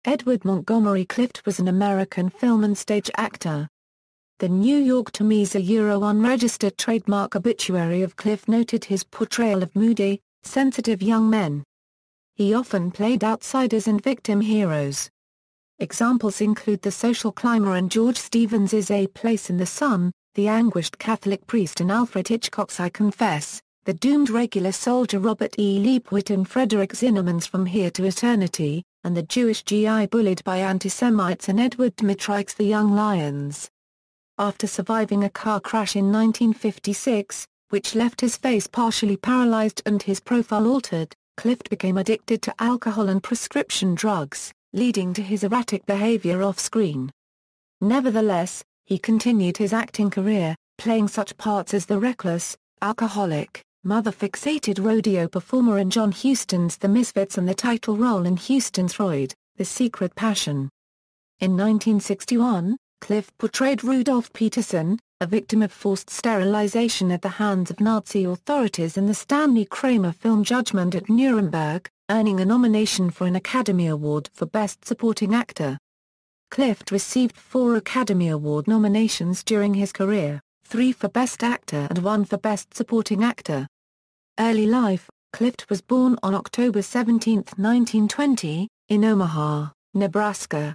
Edward Montgomery Clift was an American film and stage actor. The New York Times unregistered trademark obituary of Clift noted his portrayal of moody, sensitive young men. He often played outsiders and victim heroes. Examples include the social climber in George Stevens's A Place in the Sun, the anguished Catholic priest in Alfred Hitchcock's I Confess, the doomed regular soldier Robert E. Prewitt in Frederick Zinnemann's From Here to Eternity, and the Jewish GI bullied by antisemites in Edward Dmytryk's The Young Lions. After surviving a car crash in 1956, which left his face partially paralyzed and his profile altered, Clift became addicted to alcohol and prescription drugs, leading to his erratic behavior off-screen. Nevertheless, he continued his acting career, playing such parts as the reckless, alcoholic, mother-fixated rodeo performer in John Huston's The Misfits and the title role in Huston's Freud, The Secret Passion. In 1961, Clift portrayed Rudolf Peterson, a victim of forced sterilization at the hands of Nazi authorities in the Stanley Kramer film Judgment at Nuremberg, earning a nomination for an Academy Award for Best Supporting Actor. Clift received 4 Academy Award nominations during his career, 3 for Best Actor and 1 for Best Supporting Actor. Early life: Clift was born on October 17, 1920, in Omaha, Nebraska.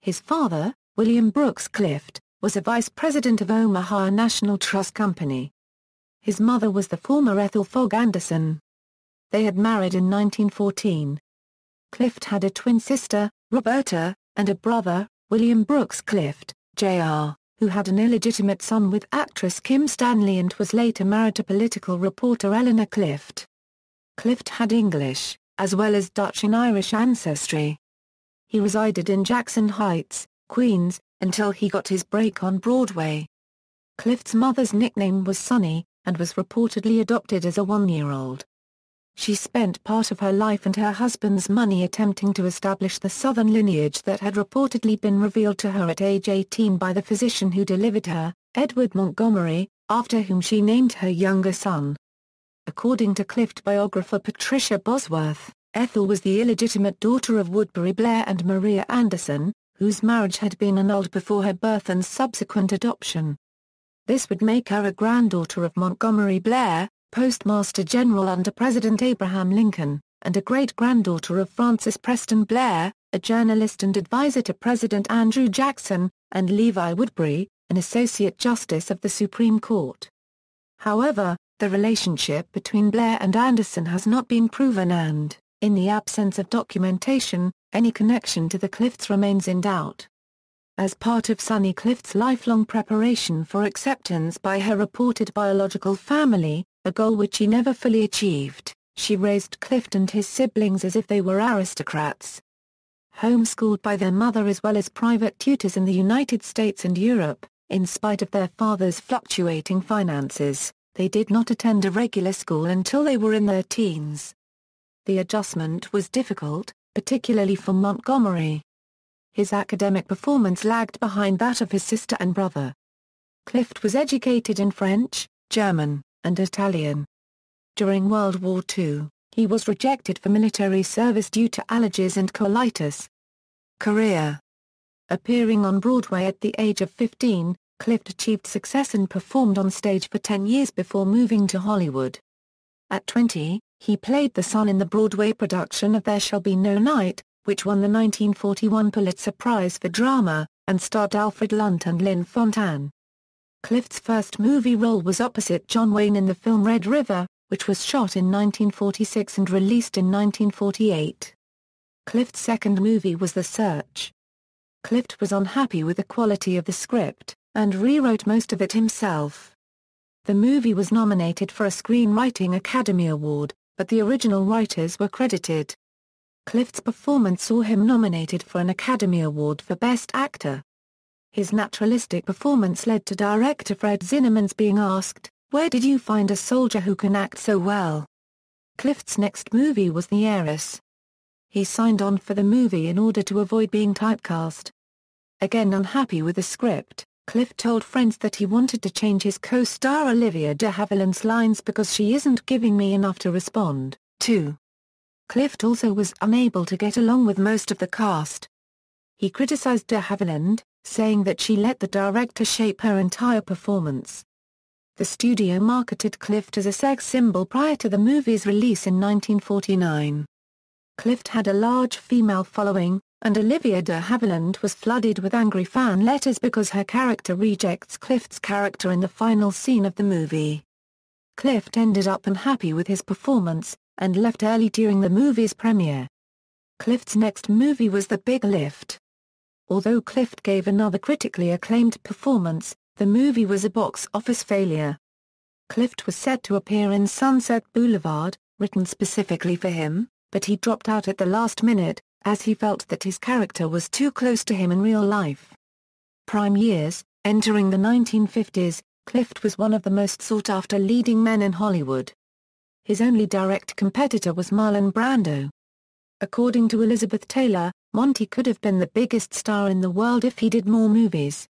His father, William Brooks Clift, was a vice president of Omaha National Trust Company. His mother was the former Ethel Fogg Anderson. They had married in 1914. Clift had a twin sister, Roberta, and a brother, William Brooks Clift, Jr., who had an illegitimate son with actress Kim Stanley and was later married to political reporter Eleanor Clift. Clift had English, as well as Dutch and Irish ancestry. He resided in Jackson Heights, Queens, until he got his break on Broadway. Clift's mother's nickname was Sunny, and was reportedly adopted as a 1-year-old. She spent part of her life and her husband's money attempting to establish the Southern lineage that had reportedly been revealed to her at age 18 by the physician who delivered her, Edward Montgomery, after whom she named her younger son. According to Clift biographer Patricia Bosworth, Ethel was the illegitimate daughter of Woodbury Blair and Maria Anderson, whose marriage had been annulled before her birth and subsequent adoption. This would make her a granddaughter of Montgomery Blair, Postmaster General under President Abraham Lincoln, and a great-granddaughter of Francis Preston Blair, a journalist and advisor to President Andrew Jackson, and Levi Woodbury, an Associate Justice of the Supreme Court. However, the relationship between Blair and Anderson has not been proven and, in the absence of documentation, any connection to the Clifts remains in doubt. As part of Sunny Clift's lifelong preparation for acceptance by her reported biological family, a goal which she never fully achieved, she raised Clift and his siblings as if they were aristocrats. Homeschooled by their mother as well as private tutors in the United States and Europe, in spite of their father's fluctuating finances, they did not attend a regular school until they were in their teens. The adjustment was difficult, particularly for Montgomery. His academic performance lagged behind that of his sister and brother. Clift was educated in French, German, and Italian. During World War II, he was rejected for military service due to allergies and colitis. Career: appearing on Broadway at the age of 15, Clift achieved success and performed on stage for 10 years before moving to Hollywood. At 20, he played the son in the Broadway production of There Shall Be No Night, which won the 1941 Pulitzer Prize for Drama, and starred Alfred Lunt and Lynn Fontanne. Clift's first movie role was opposite John Wayne in the film Red River, which was shot in 1946 and released in 1948. Clift's second movie was The Search. Clift was unhappy with the quality of the script, and rewrote most of it himself. The movie was nominated for a Screenwriting Academy Award, but the original writers were credited. Clift's performance saw him nominated for an Academy Award for Best Actor. His naturalistic performance led to director Fred Zinnemann's being asked, "Where did you find a soldier who can act so well?" Clift's next movie was The Heiress. He signed on for the movie in order to avoid being typecast. Again unhappy with the script, Clift told friends that he wanted to change his co-star Olivia de Havilland's lines because she isn't giving me enough to respond to. Clift also was unable to get along with most of the cast. He criticized de Havilland, saying that she let the director shape her entire performance. The studio marketed Clift as a sex symbol prior to the movie's release in 1949. Clift had a large female following, and Olivia de Havilland was flooded with angry fan letters because her character rejects Clift's character in the final scene of the movie. Clift ended up unhappy with his performance, and left early during the movie's premiere. Clift's next movie was The Big Lift. Although Clift gave another critically acclaimed performance, the movie was a box office failure. Clift was set to appear in Sunset Boulevard, written specifically for him, but he dropped out at the last minute, as he felt that his character was too close to him in real life. Prime years, entering the 1950s, Clift was one of the most sought-after leading men in Hollywood. His only direct competitor was Marlon Brando. According to Elizabeth Taylor, Monty could have been the biggest star in the world if he did more movies.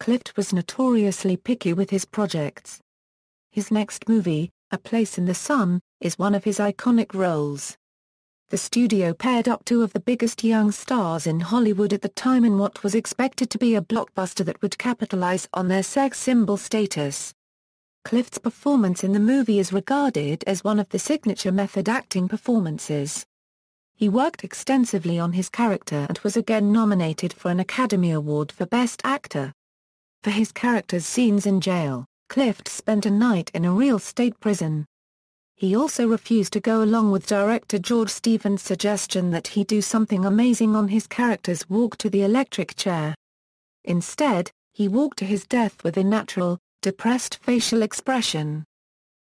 Clift was notoriously picky with his projects. His next movie, A Place in the Sun, is one of his iconic roles. The studio paired up two of the biggest young stars in Hollywood at the time in what was expected to be a blockbuster that would capitalize on their sex symbol status. Clift's performance in the movie is regarded as one of the signature method acting performances. He worked extensively on his character and was again nominated for an Academy Award for Best Actor. For his character's scenes in jail, Clift spent a night in a real state prison. He also refused to go along with director George Stevens' suggestion that he do something amazing on his character's walk to the electric chair. Instead, he walked to his death with a natural, depressed facial expression.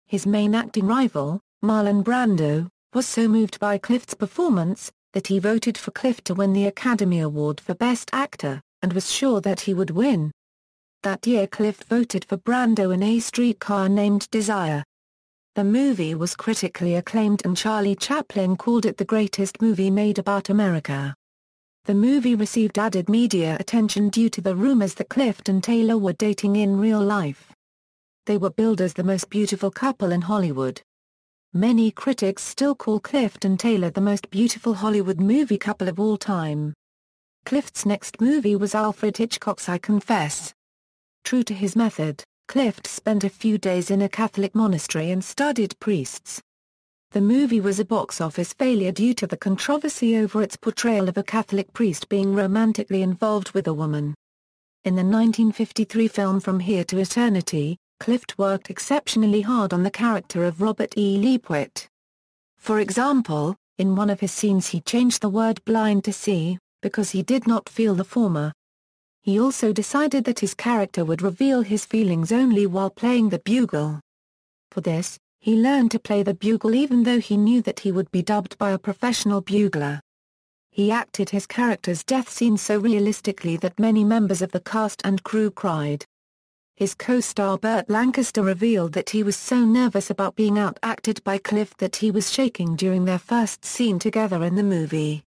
His main acting rival, Marlon Brando, was so moved by Clift's performance, that he voted for Clift to win the Academy Award for Best Actor, and was sure that he would win. That year Clift voted for Brando in A Streetcar Named Desire. The movie was critically acclaimed and Charlie Chaplin called it the greatest movie made about America. The movie received added media attention due to the rumors that Clift and Taylor were dating in real life. They were billed as the most beautiful couple in Hollywood. Many critics still call Clift and Taylor the most beautiful Hollywood movie couple of all time. Clift's next movie was Alfred Hitchcock's I Confess. True to his method, Clift spent a few days in a Catholic monastery and studied priests. The movie was a box office failure due to the controversy over its portrayal of a Catholic priest being romantically involved with a woman. In the 1953 film From Here to Eternity, Clift worked exceptionally hard on the character of Robert E. Prewitt. For example, in one of his scenes he changed the word blind to see, because he did not feel the former. He also decided that his character would reveal his feelings only while playing the bugle. For this, he learned to play the bugle even though he knew that he would be dubbed by a professional bugler. He acted his character's death scene so realistically that many members of the cast and crew cried. His co-star Burt Lancaster revealed that he was so nervous about being out-acted by Clift that he was shaking during their first scene together in the movie.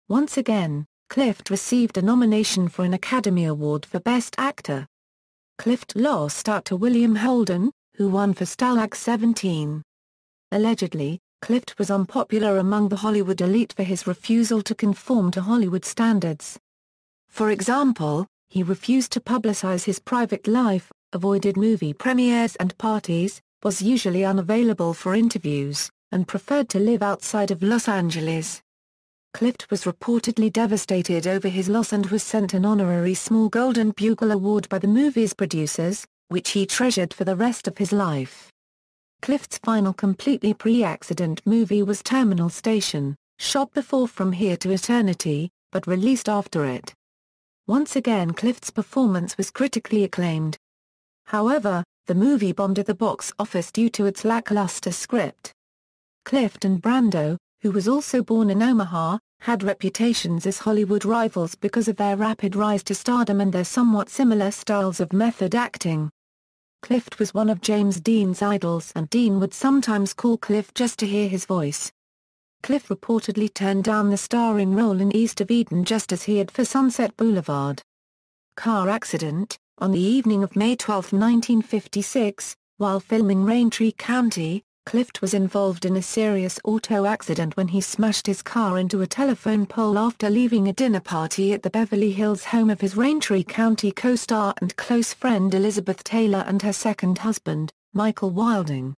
Once again, Clift received a nomination for an Academy Award for Best Actor. Clift lost out to William Holden, who won for Stalag 17. Allegedly, Clift was unpopular among the Hollywood elite for his refusal to conform to Hollywood standards. For example, he refused to publicize his private life, avoided movie premieres and parties, was usually unavailable for interviews, and preferred to live outside of Los Angeles. Clift was reportedly devastated over his loss and was sent an honorary small Golden Bugle Award by the movie's producers, which he treasured for the rest of his life. Clift's final completely pre-accident movie was Terminal Station, shot before From Here to Eternity, but released after it. Once again Clift's performance was critically acclaimed. However, the movie bombed at the box office due to its lackluster script. Clift and Brando, who was also born in Omaha, had reputations as Hollywood rivals because of their rapid rise to stardom and their somewhat similar styles of method acting. Clift was one of James Dean's idols and Dean would sometimes call Clift just to hear his voice. Clift reportedly turned down the starring role in East of Eden just as he had for Sunset Boulevard. Car accident. On the evening of May 12, 1956, while filming Raintree County, Clift was involved in a serious auto accident when he smashed his car into a telephone pole after leaving a dinner party at the Beverly Hills home of his Raintree County co-star and close friend Elizabeth Taylor and her second husband, Michael Wilding.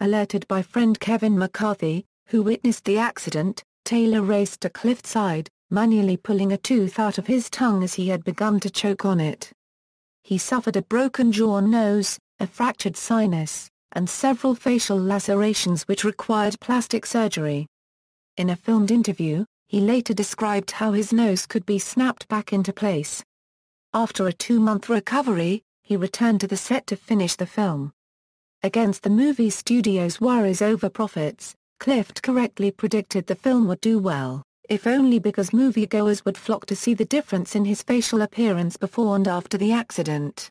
Alerted by friend Kevin McCarthy, who witnessed the accident, Taylor raced to Clift's side, manually pulling a tooth out of his tongue as he had begun to choke on it. He suffered a broken jaw and nose, a fractured sinus, and several facial lacerations which required plastic surgery. In a filmed interview, he later described how his nose could be snapped back into place. After a 2-month recovery, he returned to the set to finish the film. Against the movie studio's worries over profits, Clift correctly predicted the film would do well, if only because moviegoers would flock to see the difference in his facial appearance before and after the accident.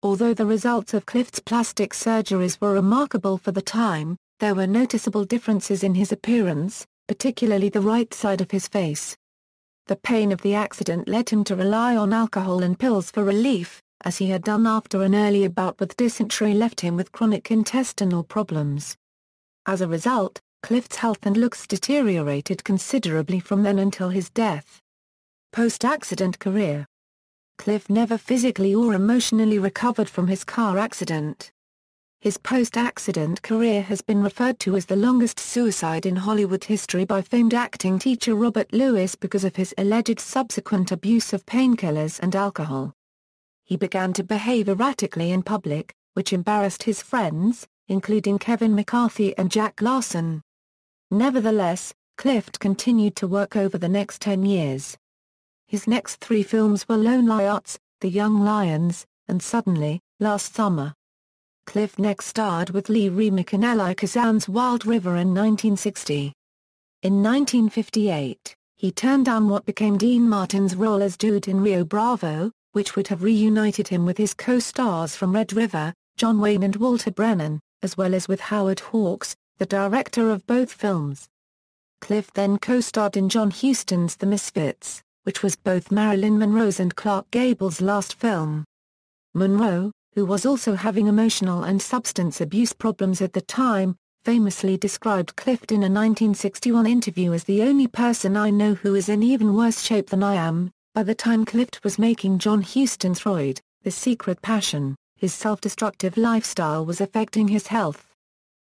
Although the results of Clift's plastic surgeries were remarkable for the time, there were noticeable differences in his appearance, particularly the right side of his face. The pain of the accident led him to rely on alcohol and pills for relief, as he had done after an earlier bout with dysentery left him with chronic intestinal problems. As a result, Clift's health and looks deteriorated considerably from then until his death. Post-accident career. Clift never physically or emotionally recovered from his car accident. His post-accident career has been referred to as the longest suicide in Hollywood history by famed acting teacher Robert Lewis because of his alleged subsequent abuse of painkillers and alcohol. He began to behave erratically in public, which embarrassed his friends, including Kevin McCarthy and Jack Larson. Nevertheless, Clift continued to work over the next 10 years. His next 3 films were Lone Lions, The Young Lions, and Suddenly, Last Summer. Clift next starred with Lee Remick in Elie Kazan's Wild River in 1960. In 1958, he turned down what became Dean Martin's role as Jude in Rio Bravo, which would have reunited him with his co-stars from Red River, John Wayne and Walter Brennan, as well as with Howard Hawks, the director of both films. Clift then co-starred in John Huston's The Misfits, which was both Marilyn Monroe's and Clark Gable's last film. Monroe, who was also having emotional and substance abuse problems at the time, famously described Clift in a 1961 interview as the only person I know who is in even worse shape than I am. By the time Clift was making John Huston's Freud, The Secret Passion, his self-destructive lifestyle was affecting his health.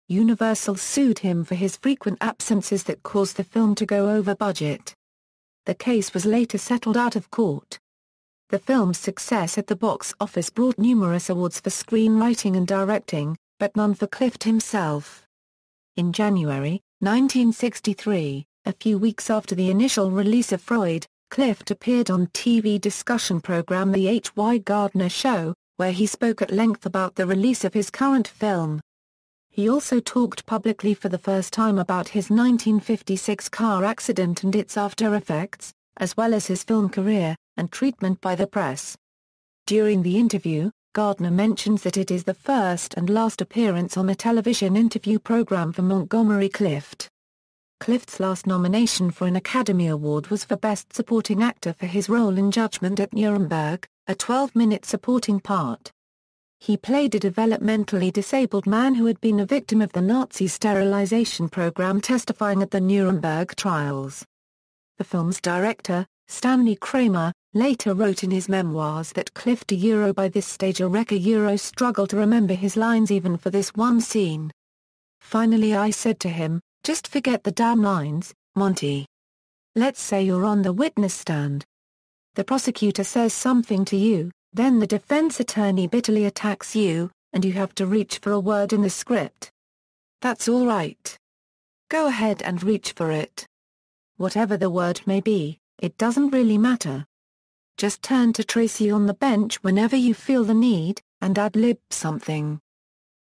Universal sued him for his frequent absences that caused the film to go over budget. The case was later settled out of court. The film's success at the box office brought numerous awards for screenwriting and directing, but none for Clift himself. In January 1963, a few weeks after the initial release of Freud, Clift appeared on TV discussion program The H. Y. Gardner Show, where he spoke at length about the release of his current film. He also talked publicly for the first time about his 1956 car accident and its after-effects, as well as his film career, and treatment by the press. During the interview, Gardner mentions that it is the first and last appearance on a television interview program for Montgomery Clift. Clift's last nomination for an Academy Award was for Best Supporting Actor for his role in Judgment at Nuremberg, a 12-minute supporting part. He played a developmentally disabled man who had been a victim of the Nazi sterilization program testifying at the Nuremberg trials. The film's director, Stanley Kramer, later wrote in his memoirs that Clift by this stage a wreck struggled to remember his lines even for this one scene. Finally I said to him, just forget the damn lines, Monty. Let's say you're on the witness stand. The prosecutor says something to you, then the defense attorney bitterly attacks you, and you have to reach for a word in the script. That's all right. Go ahead and reach for it. Whatever the word may be, it doesn't really matter. Just turn to Tracy on the bench whenever you feel the need, and ad-lib something.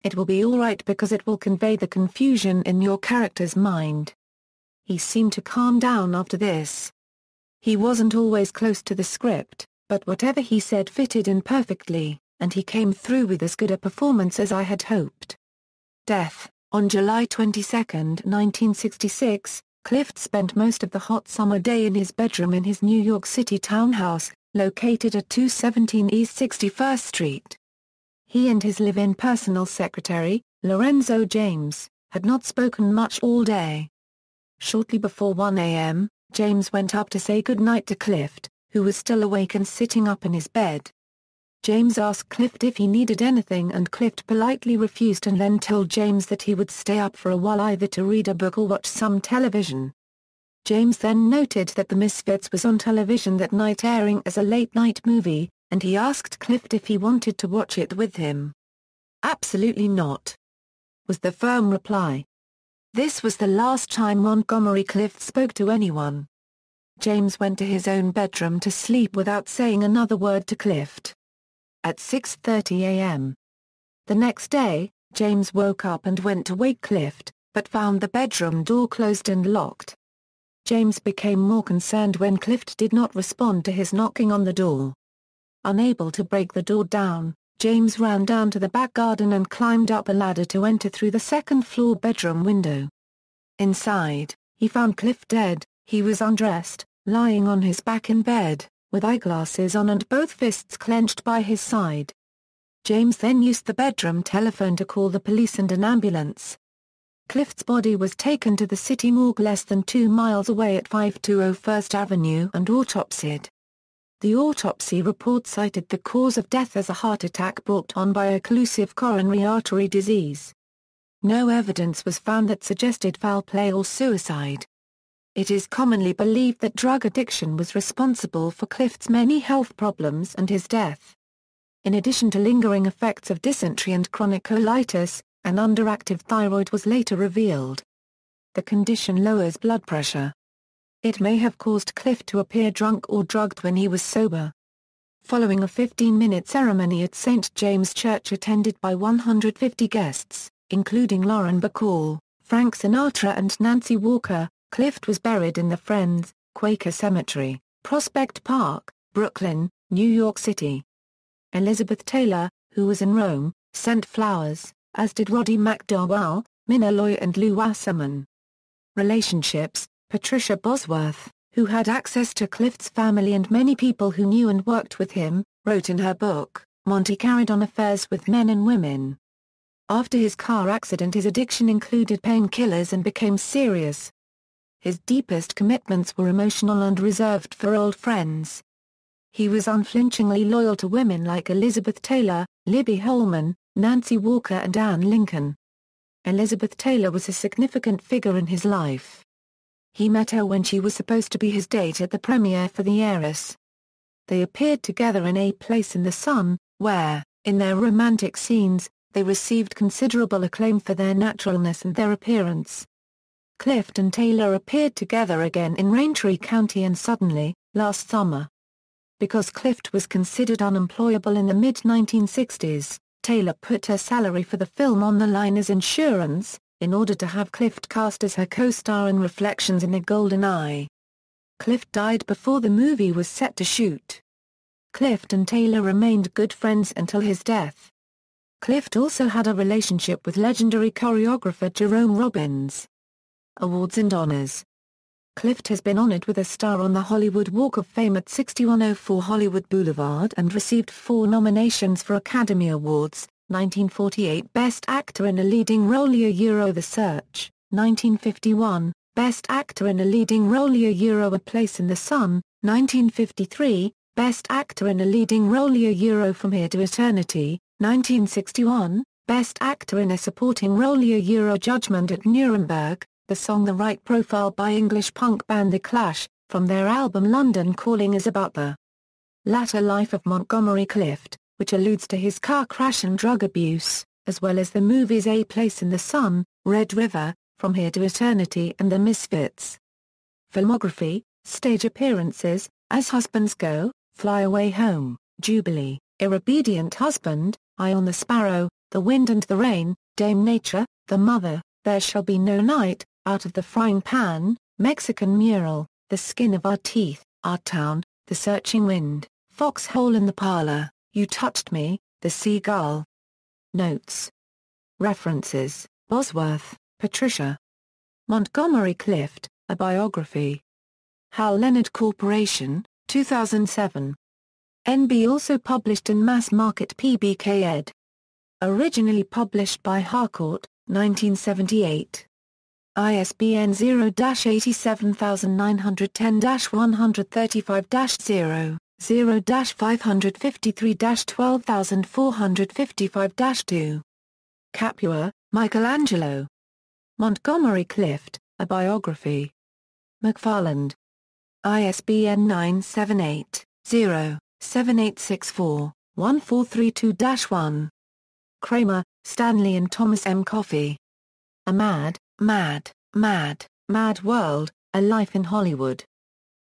It will be all right because it will convey the confusion in your character's mind. He seemed to calm down after this. He wasn't always close to the script, but whatever he said fitted in perfectly, and he came through with as good a performance as I had hoped. Death. On July 22, 1966, Clift spent most of the hot summer day in his bedroom in his New York City townhouse, located at 217 East 61st Street. He and his live-in personal secretary, Lorenzo James, had not spoken much all day. Shortly before 1 a.m., James went up to say goodnight to Clift, who was still awake and sitting up in his bed. James asked Clift if he needed anything and Clift politely refused and then told James that he would stay up for a while either to read a book or watch some television. James then noted that The Misfits was on television that night airing as a late-night movie, and he asked Clift if he wanted to watch it with him. "Absolutely not," was the firm reply. This was the last time Montgomery Clift spoke to anyone. James went to his own bedroom to sleep without saying another word to Clift. At 6:30 a.m. the next day, James woke up and went to wake Clift, but found the bedroom door closed and locked. James became more concerned when Clift did not respond to his knocking on the door. Unable to break the door down, James ran down to the back garden and climbed up a ladder to enter through the second-floor bedroom window. Inside, he found Clift dead. He was undressed, lying on his back in bed, with eyeglasses on and both fists clenched by his side. James then used the bedroom telephone to call the police and an ambulance. Clift's body was taken to the city morgue less than 2 miles away at 520 First Avenue and autopsied. The autopsy report cited the cause of death as a heart attack brought on by occlusive coronary artery disease. No evidence was found that suggested foul play or suicide. It is commonly believed that drug addiction was responsible for Clift's many health problems and his death. In addition to lingering effects of dysentery and chronic colitis, an underactive thyroid was later revealed. The condition lowers blood pressure. It may have caused Clift to appear drunk or drugged when he was sober. Following a 15-minute ceremony at St. James Church attended by 150 guests, including Lauren Bacall, Frank Sinatra and Nancy Walker, Clift was buried in the Friends, Quaker Cemetery, Prospect Park, Brooklyn, New York City. Elizabeth Taylor, who was in Rome, sent flowers, as did Roddy McDowell, Minna Loy and Lou Wasserman. Relationships: Patricia Bosworth, who had access to Clift's family and many people who knew and worked with him, wrote in her book, Monty carried on affairs with men and women. After his car accident his addiction included painkillers and became serious. His deepest commitments were emotional and reserved for old friends. He was unflinchingly loyal to women like Elizabeth Taylor, Libby Holman, Nancy Walker and Anne Lincoln. Elizabeth Taylor was a significant figure in his life. He met her when she was supposed to be his date at the premiere for The Heiress. They appeared together in A Place in the Sun, where, in their romantic scenes, they received considerable acclaim for their naturalness and their appearance. Clift and Taylor appeared together again in Raintree County and Suddenly, last summer. Because Clift was considered unemployable in the mid-1960s, Taylor put her salary for the film on the line as insurance, in order to have Clift cast as her co-star in Reflections in a Golden Eye. Clift died before the movie was set to shoot. Clift and Taylor remained good friends until his death. Clift also had a relationship with legendary choreographer Jerome Robbins. Awards and honors. Clift has been honored with a star on the Hollywood Walk of Fame at 6104 Hollywood Boulevard and received 4 nominations for Academy Awards: 1948 Best Actor in a Leading Role The Search, 1951, Best Actor in a Leading Role A Place in the Sun, 1953, Best Actor in a Leading Role From Here to Eternity, 1961, Best Actor in a Supporting Role Judgment at Nuremberg, the song The Right Profile by English punk band The Clash, from their album London Calling is about the latter life of Montgomery Clift, which alludes to his car crash and drug abuse, as well as the movies A Place in the Sun, Red River, From Here to Eternity and The Misfits. Filmography, stage appearances, As Husbands Go, Fly Away Home, Jubilee, Irrobedient Husband, Eye on the Sparrow, The Wind and the Rain, Dmytryk, The Mother, There Shall Be No Night, Out of the Frying Pan, Mexican Mural, The Skin of Our Teeth, Our Town, The Searching Wind, Foxhole in the Parlor, You Touched Me, The Seagull. Notes. References: Bosworth, Patricia. Montgomery Clift, A Biography. Hal Leonard Corporation, 2007. NB also published in Mass Market PBK ed. Originally published by Harcourt, 1978. ISBN 0-87910-135-0, 0-553-12455-2. Capua, Michelangelo. Montgomery Clift, A Biography. McFarland. ISBN 978-0-7864-1432-1. Kramer, Stanley and Thomas M. Coffey. A Mad, Mad, Mad, Mad World, A Life in Hollywood.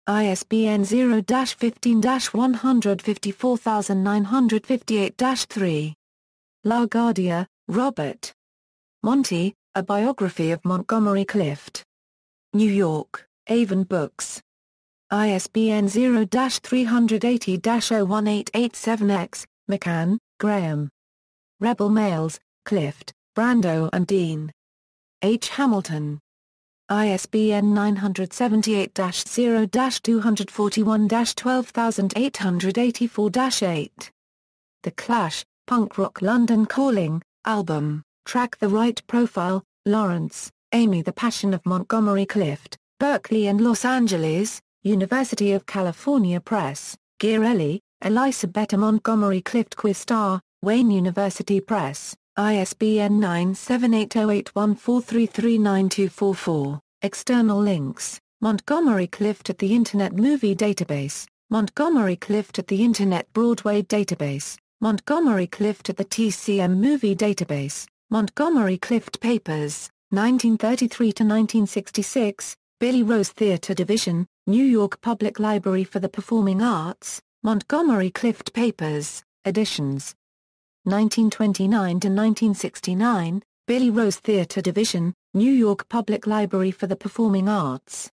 ISBN 0-15-154958-3. LaGuardia, Robert. Monty, A Biography of Montgomery Clift. New York, Avon Books. ISBN 0-380-01887-X, McCann, Graham. Rebel Males, Clift, Brando and Dean. H. Hamilton. ISBN 978-241-12884-8. The Clash, Punk Rock London Calling, album, track The Right Profile, Lawrence, Amy. The Passion of Montgomery Clift, Berkeley and Los Angeles, University of California Press, Ghirelli, Elisa Betta. Montgomery Clift Quistar, Wayne University Press, ISBN 9780814339244. External links: Montgomery Clift at the Internet Movie Database, Montgomery Clift at the Internet Broadway Database, Montgomery Clift at the TCM Movie Database, Montgomery Clift Papers, 1933-1966, Billy Rose Theatre Division, New York Public Library for the Performing Arts, Montgomery Clift Papers, editions. 1929-1969, Billy Rose Theatre Division, New York Public Library for the Performing Arts.